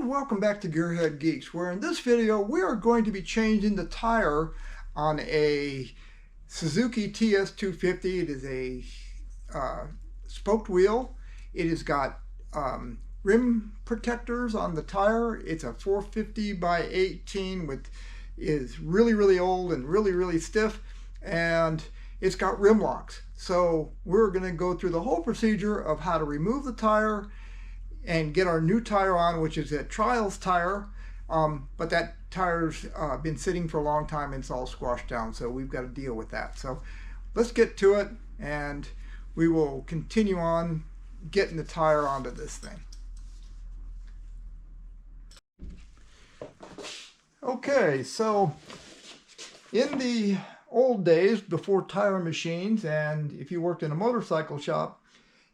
and welcome back to GearHeadGeeks, where in this video we are going to be changing the tire on a Suzuki TS250. It is a spoked wheel. It has got rim protectors on the tire. It's a 450 by 18 is really old and really stiff, and it's got rim locks. So we're going to go through the whole procedure of how to remove the tire and get our new tire on, which is a trials tire, but that tire's been sitting for a long time and it's all squashed down, so we've got to deal with that. So let's get to it, and we will continue on getting the tire onto this thing. Okay, so in the old days before tire machines, and if you worked in a motorcycle shop,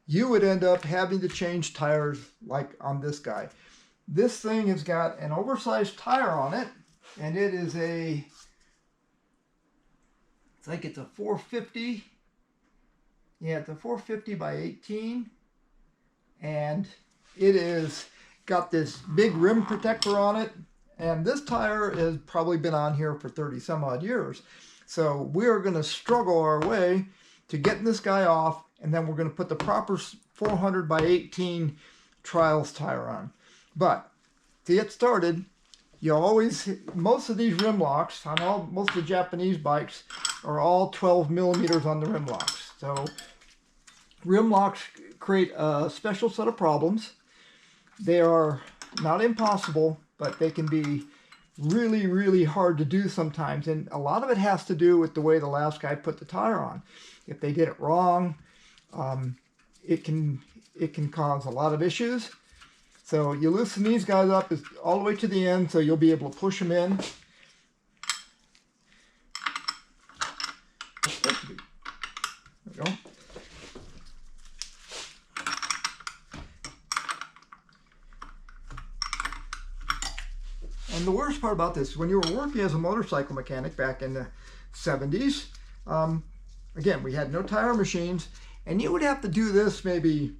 you would end up having to change tires like on this guy. This thing has got an oversized tire on it, and it is it's a 450. Yeah, it's a 450 by 18, and it is got this big rim protector on it, and this tire has probably been on here for 30 some odd years. So we are going to struggle our way to getting this guy off, and then we're going to put the proper 400 by 18 trials tire on. But to get started, most of these rim locks on most of the Japanese bikes are all 12 millimeters on the rim locks. So rim locks create a special set of problems. They are not impossible, but they can be really hard to do sometimes, and a lot of it has to do with the way the last guy put the tire on. If they did it wrong, it can cause a lot of issues. So you loosen these guys up all the way to the end, so you'll be able to push them in. There we go. And the worst part about this, when you were working as a motorcycle mechanic back in the 70s, again, we had no tire machines, and you would have to do this maybe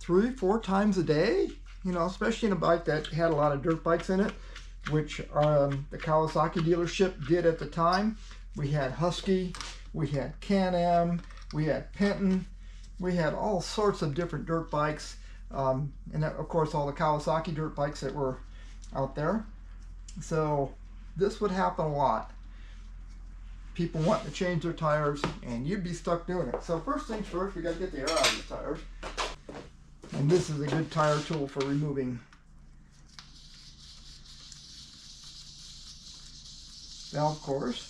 3-4 times a day, especially in a bike that had a lot of dirt bikes in it, which the Kawasaki dealership did at the time. We had Husky, we had Can-Am, we had Penton, we had all sorts of different dirt bikes, and of course all the Kawasaki dirt bikes that were out there. So this would happen a lot. People wanting to change their tires, and you'd be stuck doing it. So first things first, we got to get the air out of the tires. And this is a good tire tool for removing valve cores.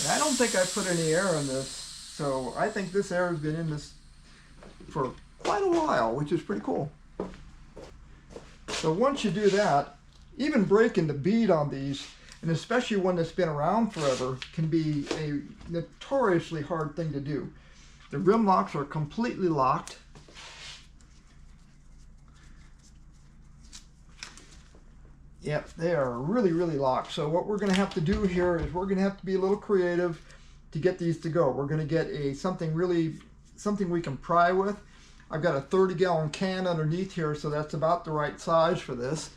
And I don't think I put any air in this, so I think this air has been in this for quite a while, which is pretty cool. So once you do that, even breaking the bead on these, and especially one that's been around forever, can be a notoriously hard thing to do. The rim locks are completely locked. Yep, they are really locked. So what we're going to have to do here is we're going to have to be a little creative to get these to go. We're going to get something we can pry with. I've got a 30-gallon can underneath here, so that's about the right size for this.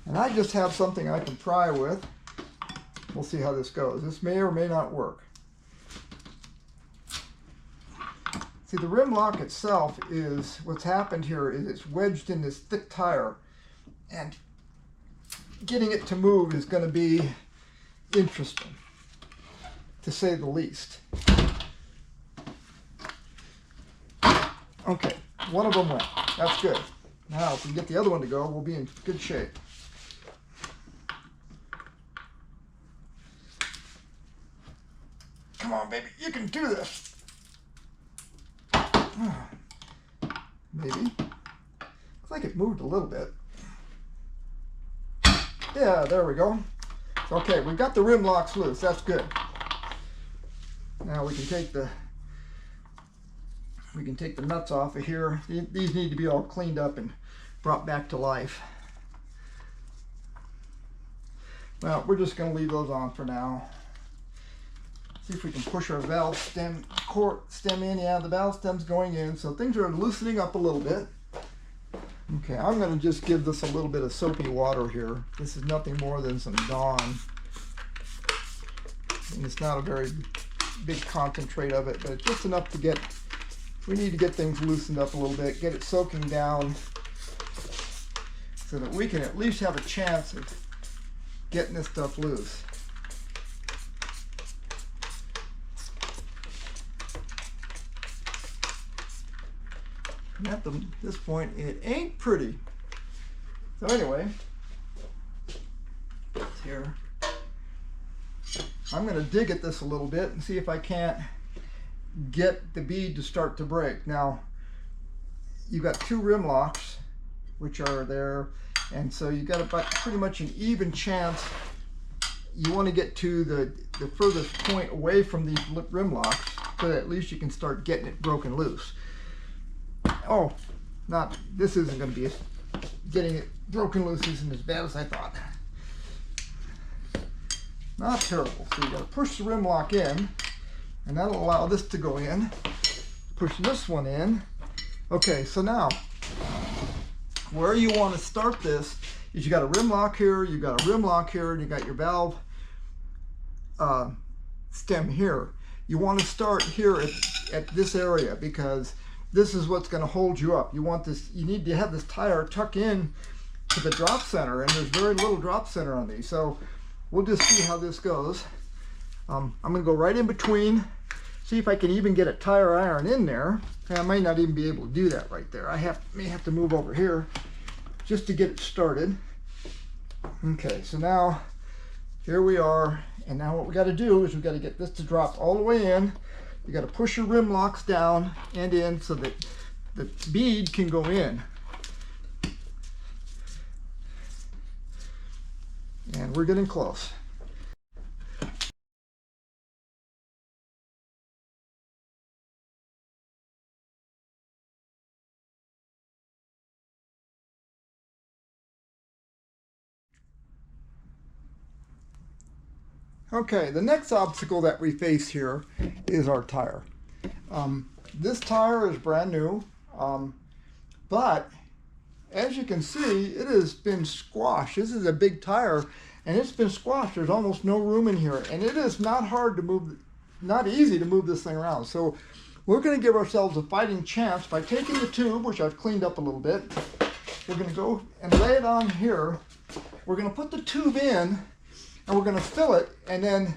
And I just have something I can pry with. We'll see how this goes. This may or may not work. See, the rim lock itself what's happened here is it's wedged in this thick tire, and getting it to move is going to be interesting, to say the least. Okay, one of them went. That's good. Now, if we get the other one to go, we'll be in good shape. Come on, baby, you can do this. Maybe. Looks like it moved a little bit. Yeah, there we go. Okay, we've got the rim locks loose. That's good. Now we can take the nuts off of here. These need to be all cleaned up and brought back to life. Well, we're just going to leave those on for now. See if we can push our valve stem in. Yeah, the valve stem's going in, so things are loosening up a little bit. Okay, I'm going to just give this a little bit of soapy water here. This is nothing more than some Dawn. And it's not a very big concentrate of it, but it's just enough to get, we need to get things loosened up a little bit, get it soaking down so that we can at least have a chance of getting this stuff loose. And at this point, it ain't pretty. So anyway, it's here. I'm going to dig at this a little bit and see if I can't get the bead to start to break. Now, you've got two rim locks, which are there, and so you've got about pretty much an even chance. You want to get to the furthest point away from these rim locks so that at least you can start getting it broken loose. Oh, this isn't going to be getting it broken loose isn't as bad as I thought. Not terrible. So you got to push the rim lock in, and that'll allow this to go in. Push this one in. Okay, so now where you want to start this is you got a rim lock here, you got a rim lock here, and you got your valve stem here. You want to start here at this area because this is what's going to hold you up. You want this. You need to have this tire tuck in to the drop center, and there's very little drop center on these. So we'll just see how this goes. I'm going to go right in between, see if I can even get a tire iron in there. I might not even be able to do that right there. May have to move over here just to get it started. Okay, so now here we are, and now what we got to do is we got to get this to drop all the way in. You got to push your rim locks down and in so that the bead can go in. And we're getting close. Okay, the next obstacle that we face here is our tire. This tire is brand new, but as you can see, it has been squashed. This is a big tire, and it's been squashed. There's almost no room in here, and it is not hard to move, not easy to move this thing around. So we're going to give ourselves a fighting chance by taking the tube, which I've cleaned up a little bit. We're going to go and lay it on here. We're going to put the tube in, and we're going to fill it, and then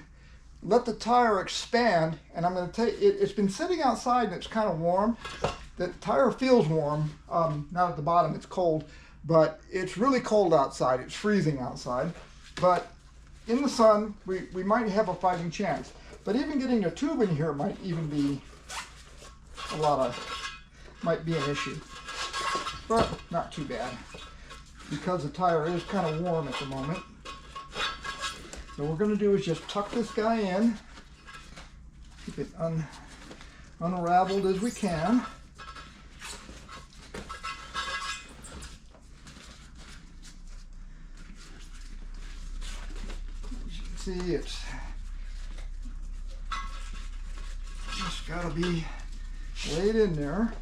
let the tire expand. And I'm going to take it. It's been sitting outside, and it's kind of warm. The tire feels warm. Not at the bottom, it's cold, but it's really cold outside. It's freezing outside. But in the sun, we might have a fighting chance. But even getting a tube in here might even be might be an issue. But not too bad, because the tire is kind of warm at the moment. So what we're going to do is just tuck this guy in, keep it unraveled as we can. As you can see, it's just got to be laid in there.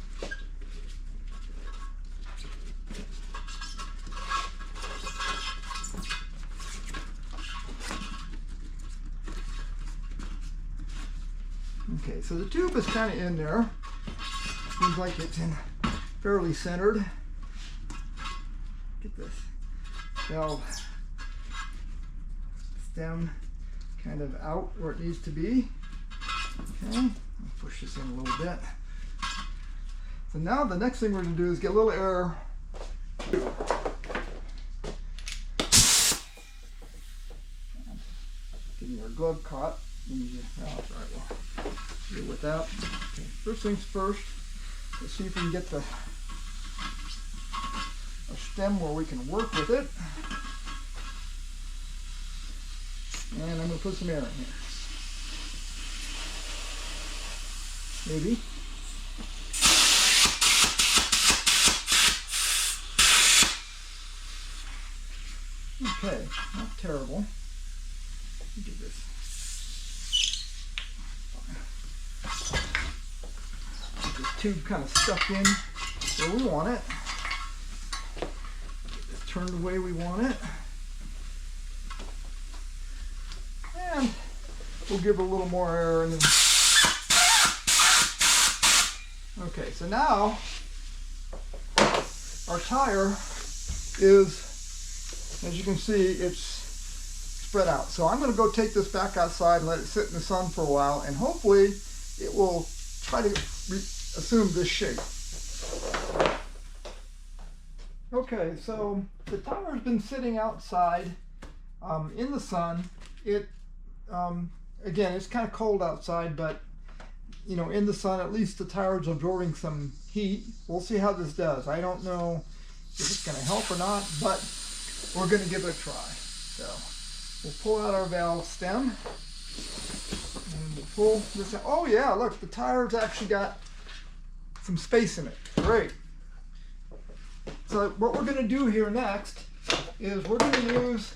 Okay, so the tube is kind of in there. Seems like it's in fairly centered. Get this valve stem kind of out where it needs to be. Okay, I'll push this in a little bit. So now the next thing we're going to do is get a little air. Getting your glove caught. Oh, that's all right. Well, deal with that. Okay, first things first, let's see if we can get a stem where we can work with it. And I'm going to put some air in here. Maybe. Okay, not terrible. do this. Get this tube kind of stuck in where we want it. Get this turned the way we want it. And we'll give it a little more air. And then... Okay, so now our tire is, as you can see, it's spread out. So I'm going to go take this back outside and let it sit in the sun for a while, and hopefully it will try to assume this shape. Okay, so the tire's been sitting outside in the sun. It again, it's kind of cold outside, but you know, in the sun, at least the tire's absorbing some heat. We'll see how this does. I don't know if it's going to help or not, but we're going to give it a try. So we'll pull out our valve stem and we'll pull this out. Oh yeah, look, the tire's actually got some space in it. Great. So what we're going to do here next is we're going to use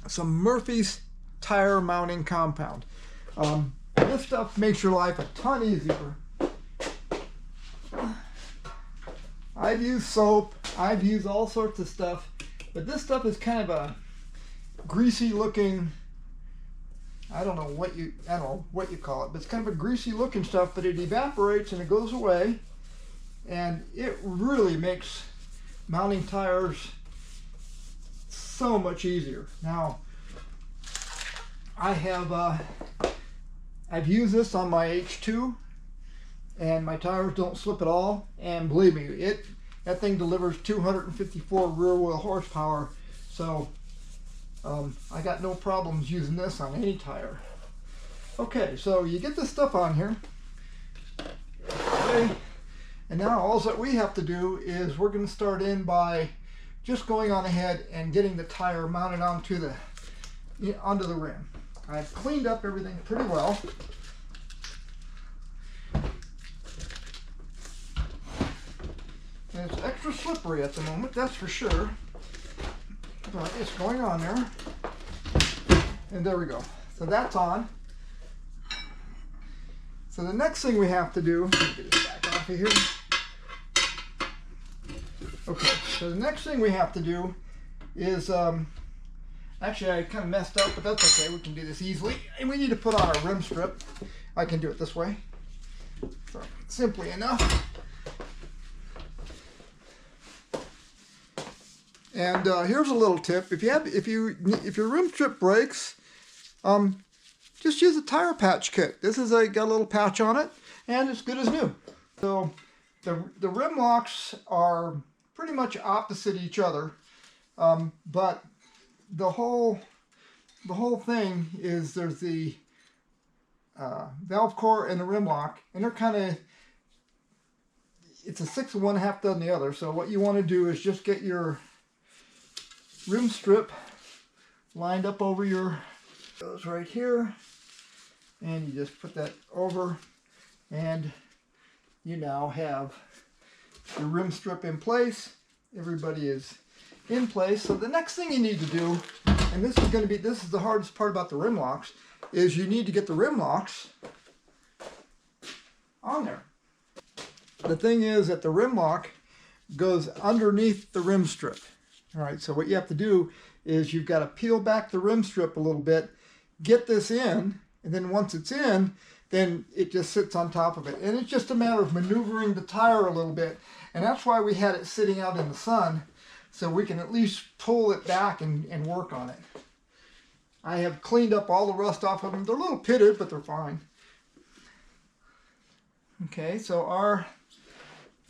some Murphy's tire mounting compound. This stuff makes your life a ton easier. I've used soap, I've used all sorts of stuff, but this stuff is kind of a greasy looking, I don't know what you call it, but it's kind of a greasy looking stuff, but it evaporates and it goes away, and it really makes mounting tires so much easier. Now, I've used this on my H2 and my tires don't slip at all, and believe me, that thing delivers 254 rear wheel horsepower, so I got no problems using this on any tire. Okay, so you get this stuff on here, okay, and now all that we have to do is we're going to start in by just going on ahead and getting the tire mounted onto the rim. I've cleaned up everything pretty well. And it's extra slippery at the moment, that's for sure. But it's going on there. And there we go. So that's on. So the next thing we have to do, let me get this back off of here. Okay, so the next thing we have to do is actually, I kind of messed up, but that's okay. We can do this easily. And we need to put on a rim strip. I can do it this way. So, simply enough. And here's a little tip: if your rim strip breaks, just use a tire patch kit. This is got a little patch on it, and it's good as new. So the rim locks are pretty much opposite each other, but the whole thing is there's the valve core and the rim lock, and they're kind of, it's a 6 of one, half dozen the other. So what you want to do is just get your rim strip lined up over your, goes right here, and you just put that over, and you now have your rim strip in place. Everybody is in place. So the next thing you need to do, and this is the hardest part about the rim locks, is you need to get the rim locks on there. The thing is that the rim lock goes underneath the rim strip. All right, so what you have to do is you've got to peel back the rim strip a little bit, get this in, and then once it's in, then it just sits on top of it. And it's just a matter of maneuvering the tire a little bit. And that's why we had it sitting out in the sun, so we can at least pull it back and work on it. I have cleaned up all the rust off of them. They're a little pitted, but they're fine. Okay, so our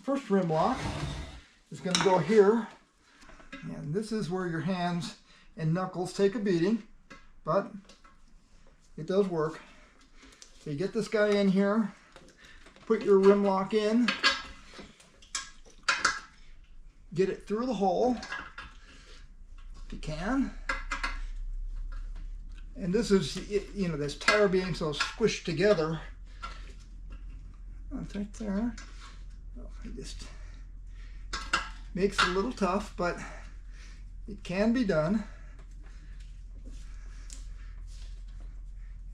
first rim lock is going to go here. And this is where your hands and knuckles take a beating, but it does work. So you get this guy in here, put your rim lock in, get it through the hole if you can. And this is, you know, this tire being so squished together. That's right there. Oh, it just makes it a little tough, but it can be done.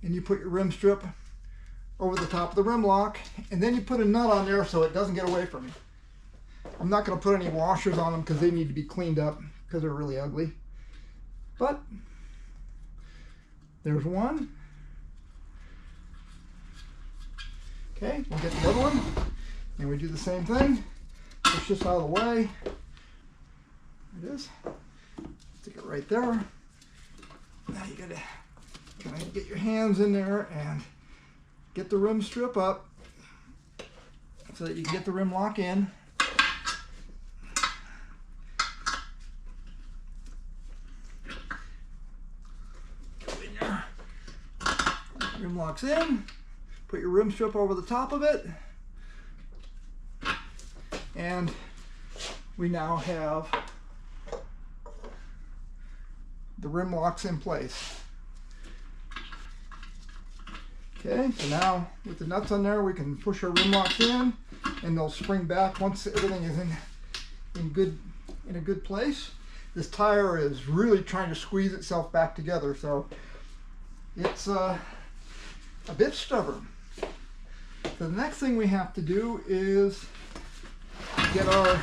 and you put your rim strip over the top of the rim lock, and then you put a nut on there so it doesn't get away from you. I'm not going to put any washers on them because they need to be cleaned up because they're really ugly. But there's one. Okay, we'll get the other one, and we do the same thing. Push this out of the way. There it is. Stick it right there. Now you gotta kind of get your hands in there and get the rim strip up so that you can get the rim lock in. Go in there. Rim lock's in. Put your rim strip over the top of it. And we now have the rim locks in place. Okay, so now with the nuts on there, we can push our rim locks in, and they'll spring back once everything is in a good place. This tire is really trying to squeeze itself back together, so it's a bit stubborn. So the next thing we have to do is get our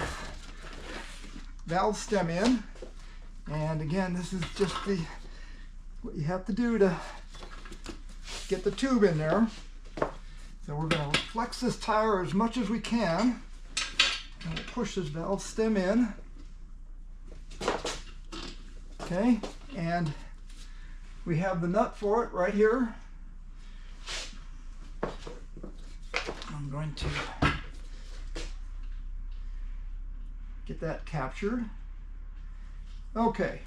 valve stem in, and again, this is just what you have to do to get the tube in there. So we're going to flex this tire as much as we can, and we'll push this valve stem in. Okay, and we have the nut for it right here. I'm going to get that captured. Okay,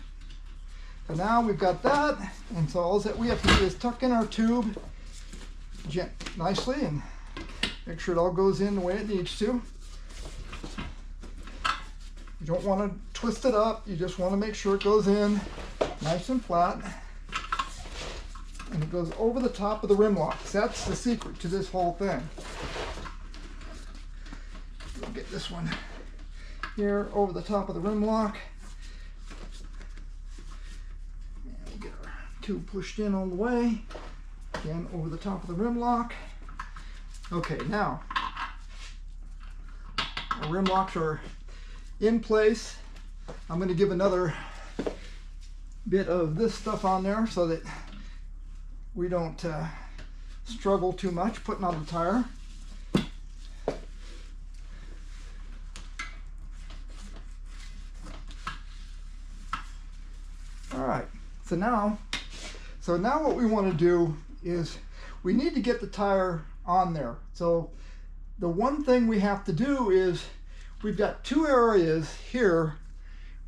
so now we've got that, and so all that we have to do is tuck in our tube nicely and make sure it all goes in the way it needs to. You don't want to twist it up, you just want to make sure it goes in nice and flat, and it goes over the top of the rim locks. That's the secret to this whole thing. We'll get this one here over the top of the rim lock. And we'll get our tube pushed in all the way. Again, over the top of the rim lock. Okay, now our rim locks are in place. I'm going to give another bit of this stuff on there so that we don't struggle too much putting on the tire. All right, so now what we want to do is we need to get the tire on there. So the one thing we have to do is we've got two areas here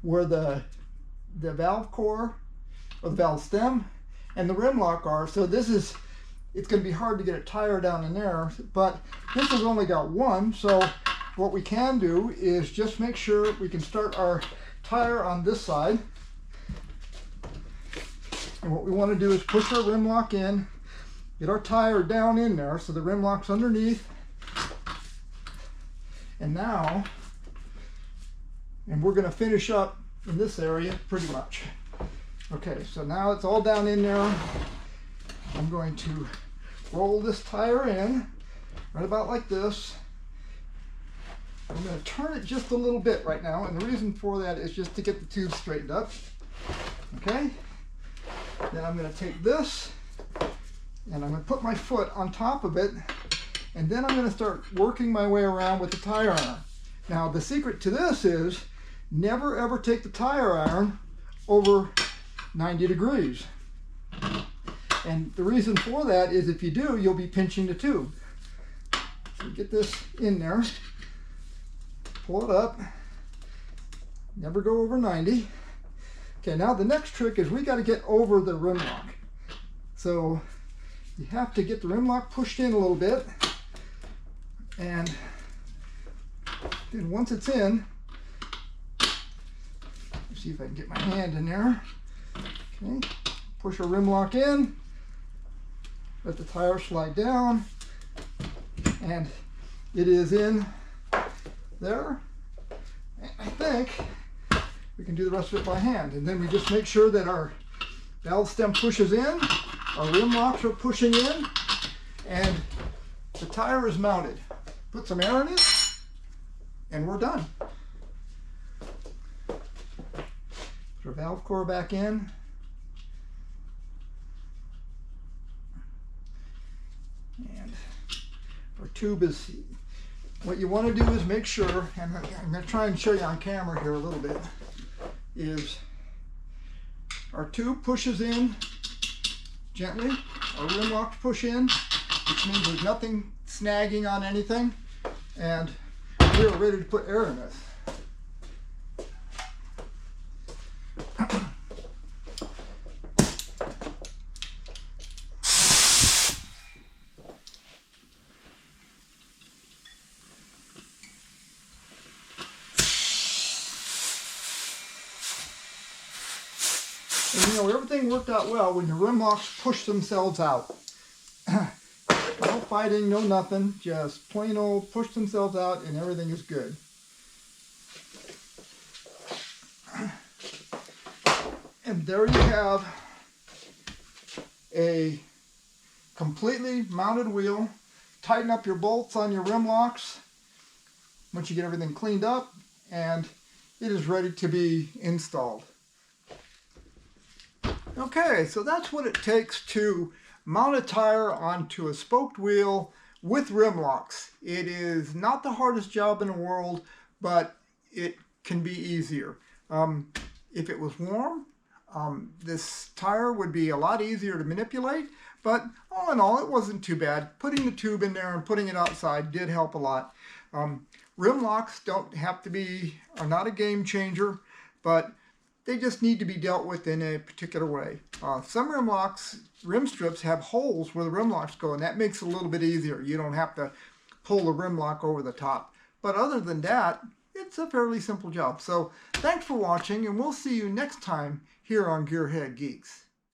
where the valve core or the valve stem and the rim lock are. So it's going to be hard to get a tire down in there, but this has only got one. So what we can do is just make sure we can start our tire on this side. And what we want to do is push our rim lock in, get our tire down in there so the rim lock's underneath. And now, and we're going to finish up in this area pretty much. Okay, so now it's all down in there. I'm going to roll this tire in right about like this. I'm going to turn it just a little bit right now, and the reason for that is just to get the tube straightened up. Okay, then I'm going to take this and I'm going to put my foot on top of it, and then I'm going to start working my way around with the tire iron. Now the secret to this is never ever take the tire iron over 90 degrees. And the reason for that is if you do, you'll be pinching the tube. So get this in there, pull it up, never go over 90. Okay, now the next trick is we got to get over the rim lock. So you have to get the rim lock pushed in a little bit, and then once it's in, let's see if I can get my hand in there. Okay, push our rim lock in, let the tire slide down, and it is in there. And I think we can do the rest of it by hand, and then we just make sure that our valve stem pushes in our rim locks are pushing in, and the tire is mounted. Put some air in it, and we're done. Put our valve core back in. And our tube is, what you want to do is make sure, and I'm going to try and show you on camera here a little bit, is our tube pushes in gently, our rim locks push in, which means there's nothing snagging on anything, and we're ready to put air in this. And you know, everything worked out well when your rim locks push themselves out. No fighting, no nothing, just plain old push themselves out and everything is good. And there you have a completely mounted wheel. Tighten up your bolts on your rim locks once you get everything cleaned up, and it is ready to be installed. Okay, so that's what it takes to mount a tire onto a spoked wheel with rim locks. It is not the hardest job in the world, but it can be easier. If it was warm, this tire would be a lot easier to manipulate, but all in all, it wasn't too bad. Putting the tube in there and putting it outside did help a lot. Rim locks don't have to be, are not a game changer, but they just need to be dealt with in a particular way. Some rim locks, rim strips have holes where the rim locks go, and that makes it a little bit easier. You don't have to pull the rim lock over the top. But other than that, it's a fairly simple job. So thanks for watching, and we'll see you next time here on GearHeadGeeks.